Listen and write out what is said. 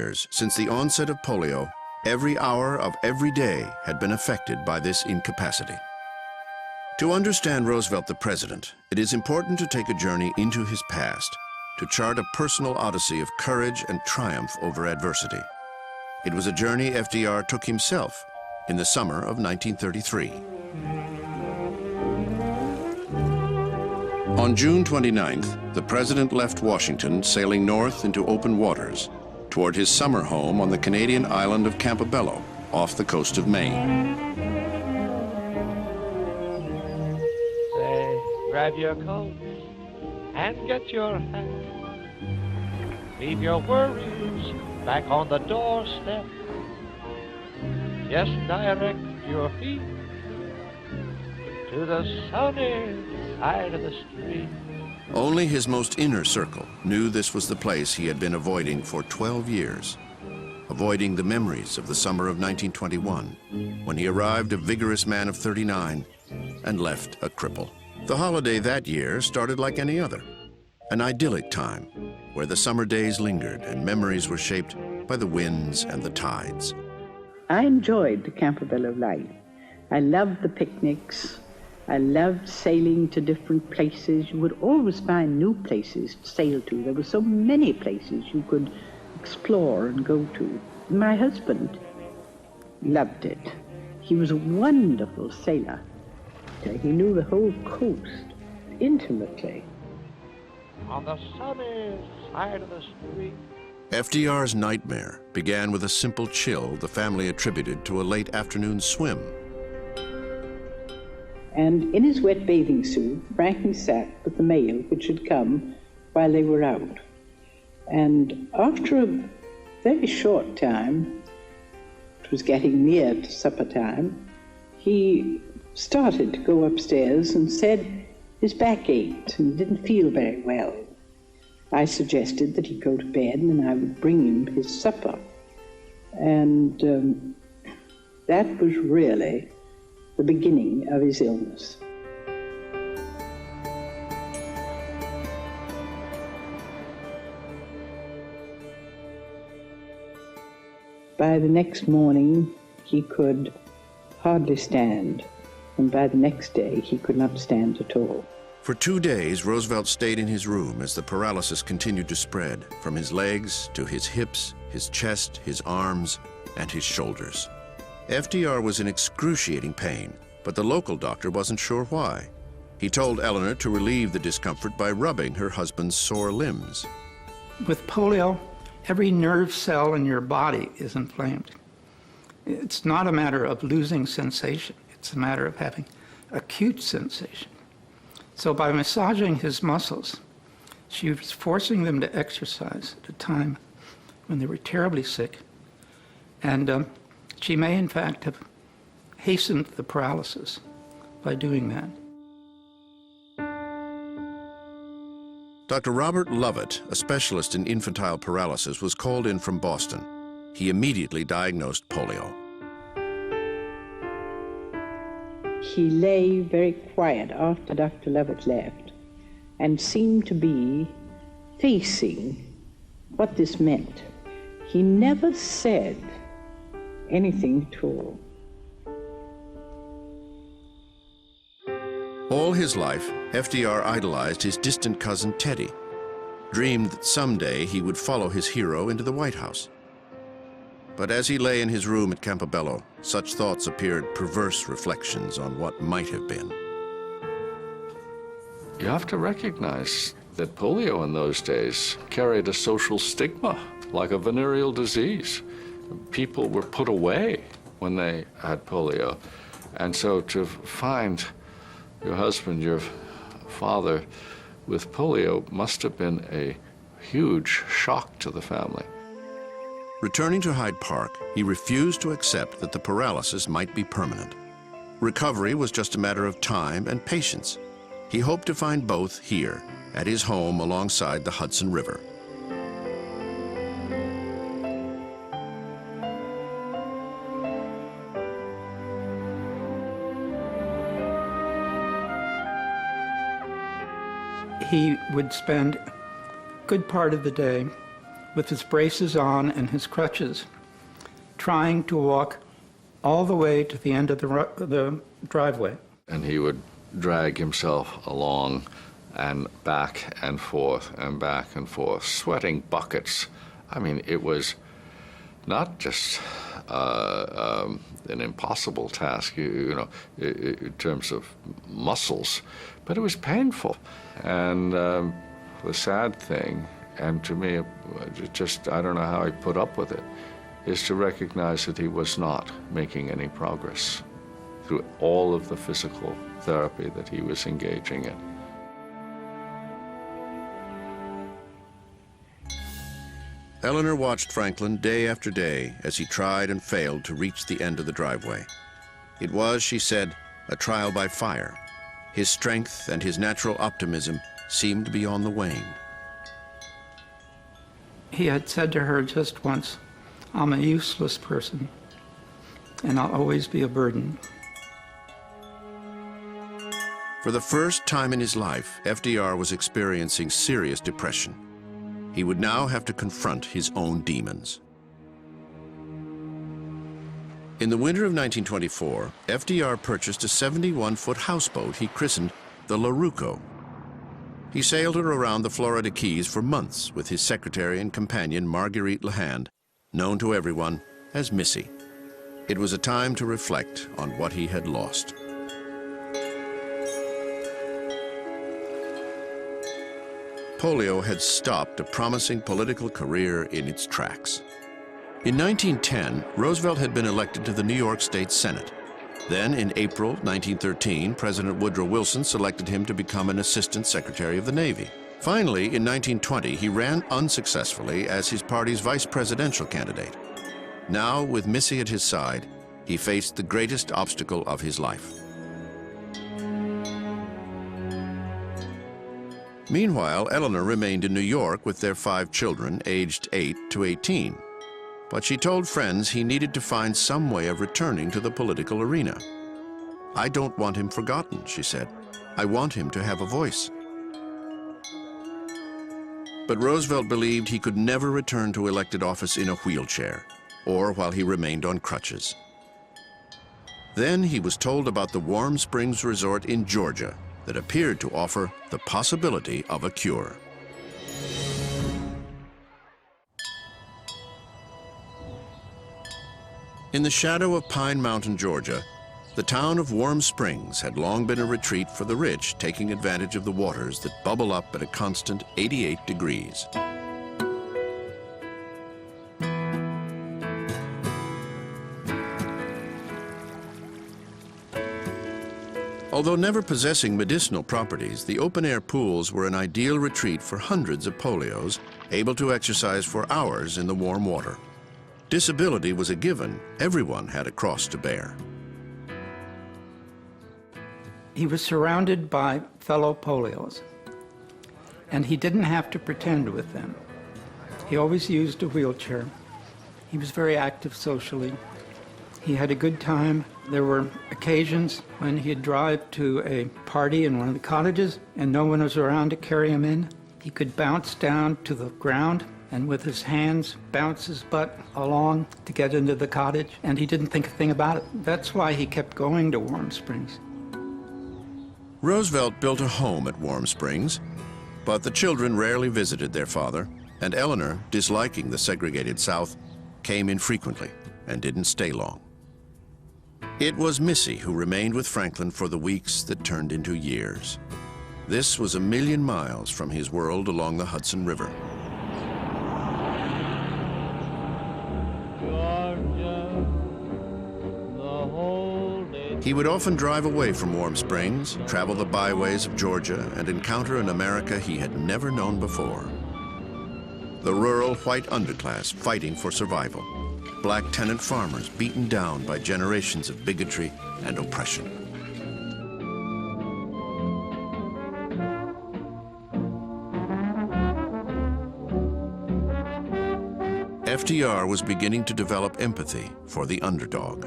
years since the onset of polio, every hour of every day had been affected by this incapacity. To understand Roosevelt the president, it is important to take a journey into his past, to chart a personal odyssey of courage and triumph over adversity. It was a journey FDR took himself in the summer of 1933. On June 29th, the president left Washington, sailing north into open waters toward his summer home on the Canadian island of Campobello, off the coast of Maine. Say, grab your coat and get your hat. Leave your worries back on the doorstep. Just direct your feet to the sunny side of the street. Only his most inner circle knew this was the place he had been avoiding for 12 years, avoiding the memories of the summer of 1921, when he arrived a vigorous man of 39 and left a cripple. The holiday that year started like any other, an idyllic time where the summer days lingered and memories were shaped by the winds and the tides. I enjoyed the Campobello life. I loved the picnics. I loved sailing to different places. You would always find new places to sail to. There were so many places you could explore and go to. My husband loved it. He was a wonderful sailor. He knew the whole coast intimately. On the sunny side of the street. FDR's nightmare began with a simple chill the family attributed to a late afternoon swim. And in his wet bathing suit, Frankie sat with the mail which had come while they were out. And after a very short time, it was getting near to supper time, he started to go upstairs and said his back ached and didn't feel very well. I suggested that he go to bed and I would bring him his supper. And that was really the beginning of his illness. By the next morning, he could hardly stand, and by the next day, he could not stand at all. For 2 days, Roosevelt stayed in his room as the paralysis continued to spread from his legs to his hips, his chest, his arms, and his shoulders. FDR was in excruciating pain, but the local doctor wasn't sure why. He told Eleanor to relieve the discomfort by rubbing her husband's sore limbs. With polio, every nerve cell in your body is inflamed. It's not a matter of losing sensation. It's a matter of having acute sensation. So by massaging his muscles, she was forcing them to exercise at a time when they were terribly sick. And she may, in fact, have hastened the paralysis by doing that. Dr. Robert Lovett, a specialist in infantile paralysis, was called in from Boston. He immediately diagnosed polio. He lay very quiet after Dr. Lovett left and seemed to be facing what this meant. He never said anything at all. All his life, FDR idolized his distant cousin Teddy, dreamed that someday he would follow his hero into the White House. But as he lay in his room at Campobello, such thoughts appeared perverse reflections on what might have been. You have to recognize that polio in those days carried a social stigma, like a venereal disease. People were put away when they had polio. And so to find your husband, your father, with polio must have been a huge shock to the family. Returning to Hyde Park, he refused to accept that the paralysis might be permanent. Recovery was just a matter of time and patience. He hoped to find both here, at his home alongside the Hudson River. He would spend a good part of the day with his braces on and his crutches, trying to walk all the way to the end of the driveway. And he would drag himself along and back and forth and back and forth, sweating buckets. I mean, it was not just an impossible task, in terms of muscles, but it was painful. And the sad thing, and to me, I don't know how he put up with it, is to recognize that he was not making any progress through all of the physical therapy that he was engaging in. Eleanor watched Franklin day after day as he tried and failed to reach the end of the driveway. It was, she said, a trial by fire. His strength and his natural optimism seemed to be on the wane. He had said to her just once, "I'm a useless person, and I'll always be a burden." For the first time in his life, FDR was experiencing serious depression. He would now have to confront his own demons. In the winter of 1924, FDR purchased a 71-foot houseboat he christened the LaRuco. He sailed her around the Florida Keys for months with his secretary and companion Marguerite LeHand, known to everyone as Missy. It was a time to reflect on what he had lost. Polio had stopped a promising political career in its tracks. In 1910, Roosevelt had been elected to the New York State Senate. Then, in April 1913, President Woodrow Wilson selected him to become an Assistant Secretary of the Navy. Finally, in 1920, he ran unsuccessfully as his party's vice presidential candidate. Now, with Missy at his side, he faced the greatest obstacle of his life. Meanwhile, Eleanor remained in New York with their 5 children, aged 8 to 18. But she told friends he needed to find some way of returning to the political arena. "I don't want him forgotten," she said. "I want him to have a voice." But Roosevelt believed he could never return to elected office in a wheelchair, or while he remained on crutches. Then he was told about the Warm Springs Resort in Georgia that appeared to offer the possibility of a cure. In the shadow of Pine Mountain, Georgia, the town of Warm Springs had long been a retreat for the rich, taking advantage of the waters that bubble up at a constant 88 degrees. Although never possessing medicinal properties, the open-air pools were an ideal retreat for hundreds of polios, able to exercise for hours in the warm water. Disability was a given. Everyone had a cross to bear. He was surrounded by fellow polios, and he didn't have to pretend with them. He always used a wheelchair. He was very active socially. He had a good time. There were occasions when he'd drive to a party in one of the cottages and no one was around to carry him in. He could bounce down to the ground and with his hands bounce his butt along to get into the cottage, and he didn't think a thing about it. That's why he kept going to Warm Springs. Roosevelt built a home at Warm Springs, but the children rarely visited their father, and Eleanor, disliking the segregated South, came infrequently and didn't stay long. It was Missy who remained with Franklin for the weeks that turned into years. This was 1,000,000 miles from his world along the Hudson River. He would often drive away from Warm Springs, travel the byways of Georgia, and encounter an America he had never known before. The rural white underclass fighting for survival. Black tenant farmers beaten down by generations of bigotry and oppression. FDR was beginning to develop empathy for the underdog.